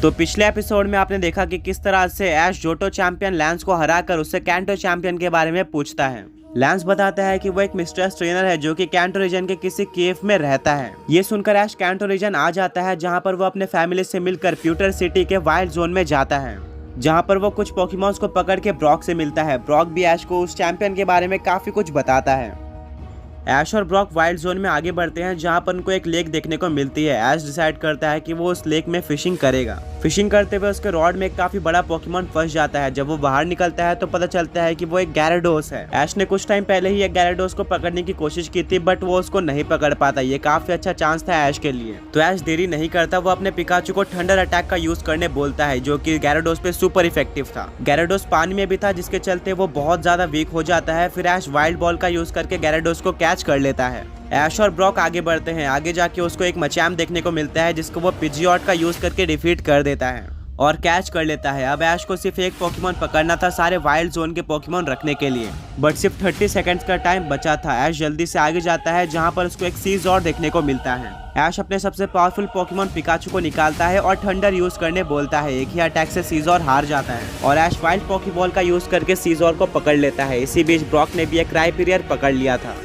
तो पिछले एपिसोड में आपने देखा कि किस तरह से ऐश जोटो चैंपियन लैंस को हराकर उससे कैंटो चैंपियन के बारे में पूछता है। लैंस बताता है कि वो एक मिस्टीरियस ट्रेनर है जो कि कैंटो रीजन के किसी केव में रहता है। ये सुनकर ऐश कैंटो रीजन आ जाता है, जहाँ पर वो अपने फैमिली से मिलकर प्यूटर सिटी के वाइल्ड जोन में जाता है, जहाँ पर वो कुछ पोकेमॉन्स को पकड़ के ब्रॉक से मिलता है। ब्रॉक भी ऐश को उस चैंपियन के बारे में काफी कुछ बताता है। ऐश और ब्रॉक वाइल्ड जोन में आगे बढ़ते हैं, जहाँ पर उनको एक लेक देखने को मिलती है। ऐश डिसाइड करता है कि वो उस लेक में फिशिंग करेगा। फिशिंग करते हुए उसके रॉड में एक काफी बड़ा पोकेमॉन फंस जाता है। जब वो बाहर निकलता है तो पता चलता है कि वो एक गैराडोस है। ऐश ने कुछ टाइम पहले ही एक गैराडोस को पकड़ने की कोशिश की थी, बट वो उसको नहीं पकड़ पाता। ये काफी अच्छा चांस था ऐश के लिए। तो ऐश देरी नहीं करता, वो अपने पिकाचू को थंडर अटैक का यूज करने बोलता है, जो कि गैराडोस पे सुपर इफेक्टिव था। गैराडोस पानी में भी था, जिसके चलते वो बहुत ज्यादा वीक हो जाता है। फिर ऐश वाइल्ड बॉल का यूज करके गैराडोस को कैच कर लेता है। ऐश और ब्रॉक आगे बढ़ते हैं। आगे जाके उसको एक मचैम देखने को मिलता है, जिसको वो पिजियॉट का यूज करके डिफीट कर देता है और कैच कर लेता है। अब ऐश को सिर्फ एक पोकेमॉन पकड़ना था सारे वाइल्ड जोन के पोकेमॉन रखने के लिए, बट सिर्फ 30 सेकंड्स का टाइम बचा था। ऐश जल्दी से आगे जाता है, जहां पर उसको एक सीज़ॉर देखने को मिलता है। ऐश अपने सबसे पावरफुल पोकेमॉन पिकाचू को निकालता है और थंडर यूज करने बोलता है। एक ही अटैक से सीज़ॉर हार जाता है और ऐश वाइल्ड पोकेबॉल का यूज करके सीज़ॉर को पकड़ लेता है। इसी बीच ब्रॉक ने भी एक क्राइपीरियर पकड़ लिया था।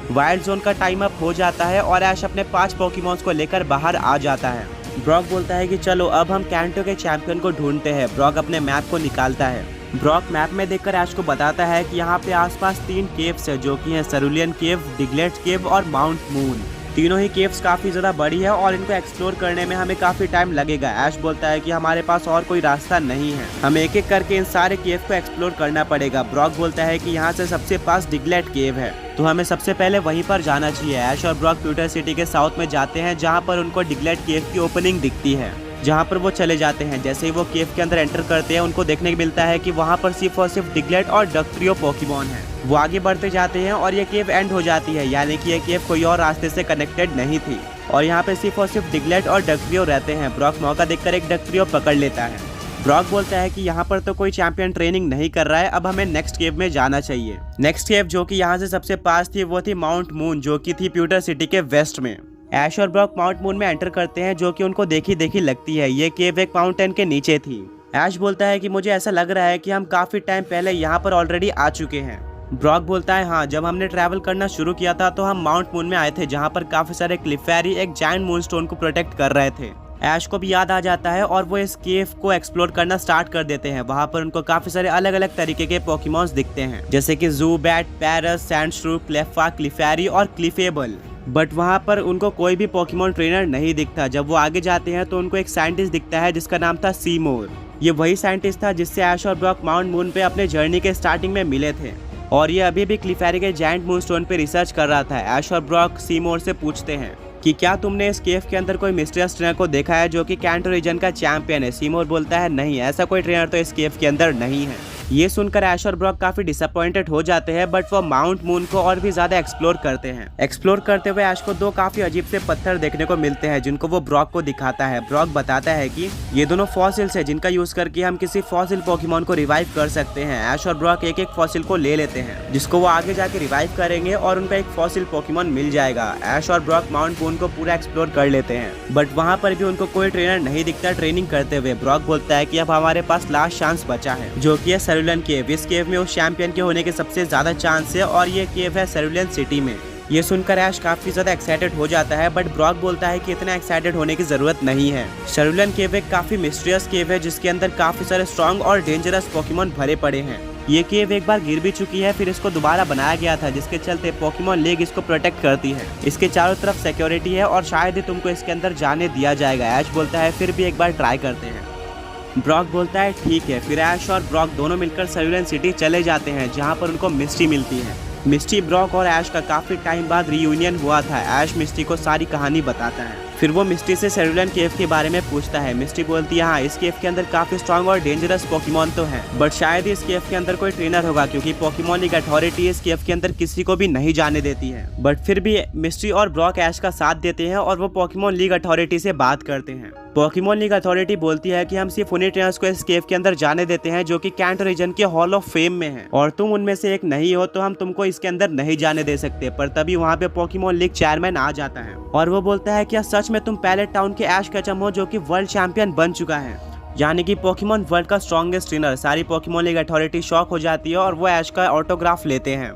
वाइल्ड जोन का टाइम अप हो जाता है और ऐश अपने 5 पोकेमॉन्स को लेकर बाहर आ जाता है। ब्रॉक बोलता है कि चलो अब हम कैंटो के चैंपियन को ढूंढते हैं। ब्रॉक अपने मैप को निकालता है। ब्रॉक मैप में देखकर ऐश को बताता है कि यहाँ पे आसपास 3 केव्स है, जो कि हैं सेरुलियन केव, डिग्लेट केव और माउंट मून। तीनों ही केव्स काफी ज्यादा बड़ी है और इनको एक्सप्लोर करने में हमें काफी टाइम लगेगा। ऐश बोलता है कि हमारे पास और कोई रास्ता नहीं है, हमें एक एक करके इन सारे केव को एक्सप्लोर करना पड़ेगा। ब्रॉक बोलता है कि यहाँ से सबसे पास डिग्लेट केव है, तो हमें सबसे पहले वहीं पर जाना चाहिए। ऐश और ब्रॉक प्यूटर सिटी के साउथ में जाते हैं, जहाँ पर उनको डिग्लेट केव की ओपनिंग दिखती है, जहाँ पर वो चले जाते हैं। जैसे ही वो केव के अंदर एंटर करते हैं, उनको देखने को मिलता है कि वहाँ पर सिर्फ और सिर्फ डिग्लेट और डक्ट्रियो पोकेमॉन है। वो आगे बढ़ते जाते हैं और ये केव एंड हो जाती है, यानी कि ये केव कोई और रास्ते से कनेक्टेड नहीं थी और यहाँ पे सिर्फ और सिर्फ डिग्लेट और डक्ट्रियो रहते हैं। ब्रॉक मौका देखकर एक डक्ट्रियो पकड़ लेता है। ब्रॉक बोलता है कि यहाँ पर तो कोई चैंपियन ट्रेनिंग नहीं कर रहा है, अब हमें नेक्स्ट केव में जाना चाहिए। नेक्स्ट केव जो कि यहाँ से सबसे पास थी, वो थी माउंट मून, जो कि थी प्यूटर सिटी के वेस्ट में। ऐश और ब्रॉक माउंट मून में एंटर करते हैं, जो कि उनको देखी देखी लगती है। ये केव एक माउंटेन के नीचे थी। ऐश बोलता है कि मुझे ऐसा लग रहा है कि हम काफी टाइम पहले यहाँ पर ऑलरेडी आ चुके हैं। ब्रॉक बोलता है हाँ, जब हमने ट्रैवल करना शुरू किया था तो हम माउंट मून में आए थे, जहाँ पर काफी सारे क्लिफेरी एक जायंट मूनस्टोन को प्रोटेक्ट कर रहे थे। ऐश को भी याद आ जाता है और वो इस केव को एक्सप्लोर करना स्टार्ट कर देते हैं। वहाँ पर उनको काफी सारे अलग अलग तरीके के पोकेमॉन्स दिखते हैं, जैसे कि ज़ूबैट, पैरस, सैंडश्रू, क्लेफा, क्लिफेरी और क्लिफेबल। बट वहाँ पर उनको कोई भी पोकेमॉन ट्रेनर नहीं दिखता। जब वो आगे जाते हैं तो उनको एक साइंटिस्ट दिखता है, जिसका नाम था सीमोर। ये वही साइंटिस्ट था जिससे ऐश और ब्रॉक माउंट मून पे अपने जर्नी के स्टार्टिंग में मिले थे, और ये अभी भी क्लिफेरी के जायंट मूनस्टोन पे रिसर्च कर रहा था। ऐश और ब्रॉक सीमोर से पूछते हैं कि क्या तुमने इस केव के अंदर कोई मिस्टीरियस ट्रेनर को देखा है जो कि कैंटो रीजन का चैंपियन है। सीमोर बोलता है नहीं, ऐसा कोई ट्रेनर तो इस केव के अंदर नहीं है। ये सुनकर ऐश और ब्रॉक काफी डिसअपॉइंटेड हो जाते हैं, बट वो माउंट मून को और भी ज्यादा एक्सप्लोर करते हैं। एक्सप्लोर करते हुए ऐश को 2 काफी अजीब से पत्थर देखने को मिलते हैं, जिनको वो ब्रॉक को दिखाता है। ब्रॉक बताता है कि ये दोनों फॉसिल्स है, जिनका यूज करके हम किसी फॉसिल पोकेमॉन को रिवाइव कर सकते हैं। ऐश और ब्रॉक एक एक फॉसिल को ले लेते हैं, जिसको वो आगे जाके रिवाइव करेंगे और उनका एक फॉसिल पोकेमॉन मिल जाएगा। ऐश और ब्रॉक माउंट मून को पूरा एक्सप्लोर कर लेते हैं, बट वहाँ पर भी उनको कोई ट्रेनर नहीं दिखता ट्रेनिंग करते हुए। ब्रॉक बोलता है कि अब हमारे पास लास्ट चांस बचा है, जो कि है सेरुलियन केव। इस केव में उस चैंपियन के होने के सबसे ज्यादा चांस है और ये केव है सेरुलियन सिटी में। ये सुनकर ऐश काफी ज्यादा एक्साइटेड हो जाता है, बट ब्रॉक बोलता है कि इतना एक्साइटेड होने की जरूरत नहीं है। सेरुलियन केव एक काफी मिस्टीरियस केव है, जिसके अंदर काफी सारे स्ट्रॉन्ग और डेंजरस पोकेमॉन भरे पड़े हैं। ये केव एक बार गिर भी चुकी है, फिर इसको दोबारा बनाया गया था, जिसके चलते पोकेमॉन लीग इसको प्रोटेक्ट करती है। इसके चारों तरफ सिक्योरिटी है और शायद ही तुमको इसके अंदर जाने दिया जाएगा। ऐश बोलता है फिर भी एक बार ट्राई करते हैं। ब्रॉक बोलता है ठीक है। फिर ऐश और ब्रॉक दोनों मिलकर सेरुलियन सिटी चले जाते हैं, जहाँ पर उनको मिस्टी मिलती है। मिस्टी, ब्रॉक और ऐश का काफी टाइम बाद रियूनियन हुआ था। ऐश मिस्टी को सारी कहानी बताता है। फिर वो मिस्टी से सेरुलियन केव के बारे में पूछता है। मिस्टी बोलती है हाँ, इस केव के अंदर काफी स्ट्रॉन्ग और डेंजरस पोकेमॉन तो हैं, बट शायद इस केव के अंदर कोई ट्रेनर होगा, क्योंकि पोकेमॉन लीग अथॉरिटी इस केव के अंदर किसी को भी नहीं जाने देती है। बट फिर भी मिस्टी और ब्रॉक ऐश का साथ देते हैं और वो पोकेमॉन लीग अथॉरिटी से बात करते हैं। पोकेमॉन लीग अथॉरिटी बोलती है कि हम सिर्फ उन्हीं ट्रेनर्स को इस केव के अंदर जाने देते हैं जो कि कैंटो रीजन के हॉल ऑफ फेम में हैं, और तुम उनमें से एक नहीं हो तो हम तुमको इसके अंदर नहीं जाने दे सकते। पर तभी वहाँ पे पोकेमॉन लीग चेयरमैन आ जाता है और वो बोलता है क्या सच में तुम पैलेट टाउन के ऐश केचम हो, जो कि वर्ल्ड चैंपियन बन चुका है। यानी कि पोकेमॉन वर्ल्ड का स्ट्रॉन्गेस्ट ट्रेनर। सारी पोकेमॉन लीग अथॉरिटी शॉक हो जाती है और वो ऐश का ऑटोग्राफ लेते हैं।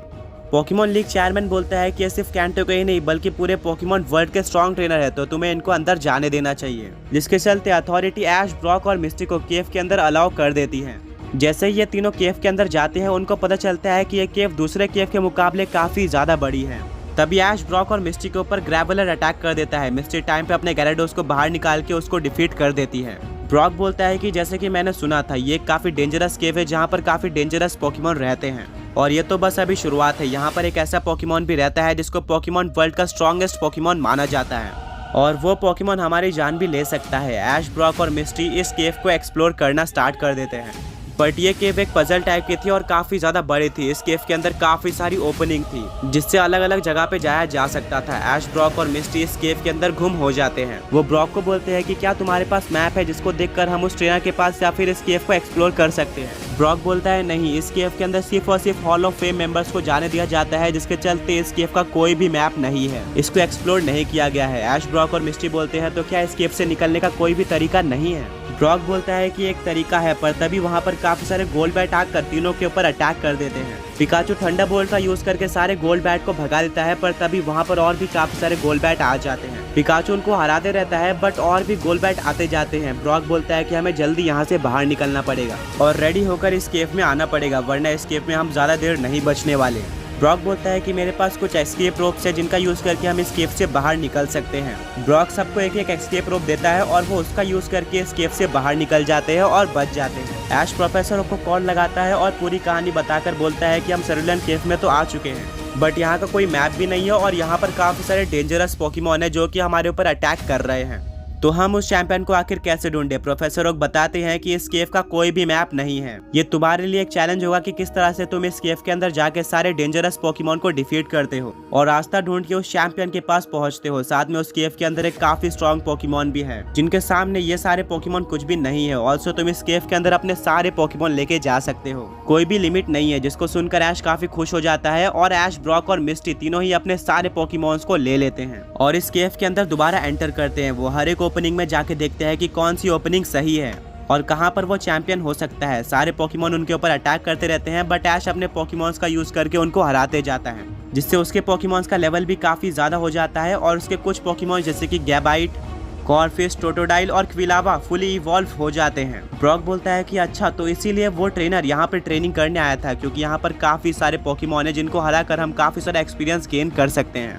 पोकेमॉन लीग चेयरमैन बोलता है कि ये सिर्फ कैंटो का ही नहीं बल्कि पूरे पोकेमॉन वर्ल्ड के स्ट्रॉन्ग ट्रेनर है, तो तुम्हें इनको अंदर जाने देना चाहिए। जिसके चलते अथॉरिटी ऐश, ब्रॉक और मिस्टी को केव के अंदर अलाउ कर देती है। जैसे ही ये तीनों केव के अंदर जाते हैं उनको पता चलता है कि ये केव दूसरे केव के मुकाबले काफी ज्यादा बड़ी है। तभी ऐश, ब्रॉक और मिस्टी के ऊपर ग्रेवलर अटैक कर देता है। मिस्टी टाइम पे अपने गैराडोस को बाहर निकाल के उसको डिफीट कर देती है। ब्रॉक बोलता है कि जैसे कि मैंने सुना था ये काफी डेंजरस केव है जहाँ पर काफी डेंजरस पोकेमॉन रहते हैं, और ये तो बस अभी शुरुआत है। यहाँ पर एक ऐसा पोकेमॉन भी रहता है जिसको पोकेमॉन वर्ल्ड का स्ट्रॉन्गेस्ट पोकेमॉन माना जाता है, और वो पोकेमॉन हमारी जान भी ले सकता है। ऐश, ब्रॉक और मिस्टी इस केव को एक्सप्लोर करना स्टार्ट कर देते हैं। बट ये केव एक पजल टाइप की थी और काफी ज्यादा बड़ी थी। इस केव के अंदर काफी सारी ओपनिंग थी जिससे अलग अलग जगह पे जाया जा सकता था। ऐश, ब्रॉक और मिस्टी इस केव के अंदर गुम हो जाते हैं। वो ब्रॉक को बोलते हैं कि क्या तुम्हारे पास मैप है जिसको देखकर हम उस ट्रेनर के पास या फिर इस केव को एक्सप्लोर कर सकते हैं। ब्रॉक बोलता है नहीं, इस केव के अंदर सिर्फ और सिर्फ हॉल ऑफ फेम मेंबर्स को जाने दिया जाता है, जिसके चलते इस केव का कोई भी मैप नहीं है, इसको एक्सप्लोर नहीं किया गया है। ऐश, ब्रॉक और मिस्टी बोलते हैं तो क्या इस केव से निकलने का कोई भी तरीका नहीं है। ब्रॉक बोलता है कि एक तरीका है, पर तभी वहाँ पर काफी सारे गोल्ड बैट आकर तीनों के ऊपर अटैक कर देते हैं। पिकाचू थंडरबोल्ट का यूज करके सारे गोल्ड बैट को भगा देता है, पर तभी वहाँ पर और भी काफी सारे गोल्ड बैट आ जाते हैं। पिकाचू उनको हराते रहता है बट और भी गोल्ड बैट आते जाते हैं। ब्रॉक बोलता है कि हमें जल्दी यहाँ से बाहर निकलना पड़ेगा और रेडी होकर इस केव में आना पड़ेगा, वरना इस केव में हम ज्यादा देर नहीं बचने वाले। ब्रॉक बोलता है कि मेरे पास कुछ एस्केप रोप्स है जिनका यूज करके हम इस केव से बाहर निकल सकते हैं। ब्रॉक सबको एक एक एस्केप रोप देता है और वो उसका यूज करके इस केव से बाहर निकल जाते हैं और बच जाते हैं। ऐश प्रोफेसर को कॉल लगाता है और पूरी कहानी बताकर बोलता है कि हम सेरुलियन केव में तो आ चुके हैं, बट यहाँ का कोई मैप भी नहीं है और यहाँ पर काफी सारे डेंजरस पोकेमॉन है जो कि हमारे ऊपर अटैक कर रहे हैं, तो हम उस चैंपियन को आखिर कैसे ढूंढे। प्रोफेसर ओक बताते हैं कि इस केव का कोई भी मैप नहीं है। ये तुम्हारे लिए एक चैलेंज होगा कि किस तरह से तुम इस केव के अंदर जाके सारे डेंजरस पोकेमॉन को डिफीट करते हो और रास्ता ढूंढ के उस चैंपियन के पास पहुंचते हो। साथ में उस केव के अंदर एक काफी स्ट्रॉन्ग पोकेमॉन भी है जिनके सामने ये सारे पोकेमॉन कुछ भी नहीं है। ऑल्सो तुम इस केव के अंदर अपने सारे पोकेमॉन लेके जा सकते हो, कोई भी लिमिट नहीं है। जिसको सुनकर ऐश काफी खुश हो जाता है और ऐश, ब्रॉक और मिस्टी तीनों ही अपने सारे पोकेमॉन्स को ले लेते हैं और इस केव के अंदर दोबारा एंटर करते हैं। वो हर एक ओपनिंग में जाके देखते हैं कि कौन सी ओपनिंग सही है और कहां पर वो चैंपियन हो सकता है। सारे पोकेमॉन उनके ऊपर अटैक करते रहते हैं बट ऐश अपने पोकेमॉन्स का यूज करके उनको हराते जाता है, जिससे उसके पोकेमॉन्स का लेवल भी काफी ज्यादा हो जाता है और उसके कुछ पोकेमॉन जैसे कि गैबाइट, कॉर्फिश, टोटोडाइल और क्विलावा फुली इवॉल्व हो जाते हैं। ब्रॉक बोलता है कि अच्छा, तो इसीलिए वो ट्रेनर यहाँ पे ट्रेनिंग करने आया था, क्योंकि यहाँ पर काफी सारे पोकेमॉन है जिनको हराकर हम काफी सारा एक्सपीरियंस गेन कर सकते हैं।